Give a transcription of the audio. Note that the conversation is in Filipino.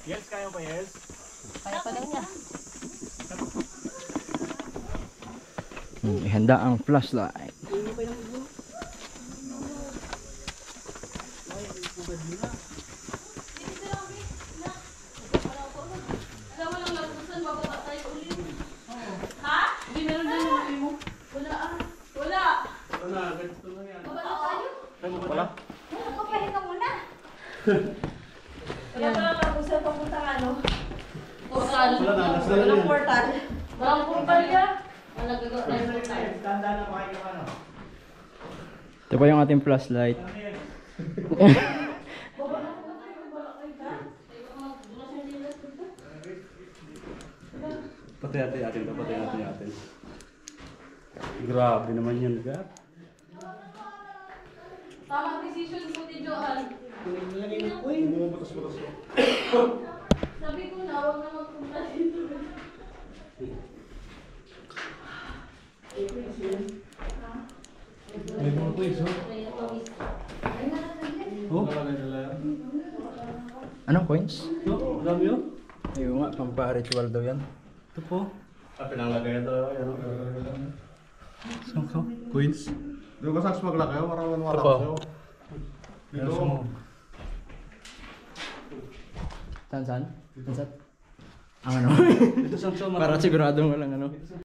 Yes, kaya pa yes. Kaya pa daw niya. Ihanda ang flashlight. Wala. Papahinga muna. Wala pa lang kung saan papunta nga, no? Portal. Walang portal. Walang portal yan. Wala gagawa na yung portal. Tanda na makikita ano. Ito pa yung ating flashlight. Patay natin ito, patay natin. Grabe naman yan, Gar. Tamang decision po ni Johan. Bumubutas-butas ko. Sabi ko na, huwag na magpunta dito. May mga quiz, oh. Oh? Anong coins? Oh, dami yun. Ayun nga, pampa-ritual daw yan. Ito po. Pinanglagay ito. So, coins. Doon ka sa maglakaw, maraming wala Opo. kayo. Dito. Saan? Ang ano? Ito sa Para sigurado mo lang ano.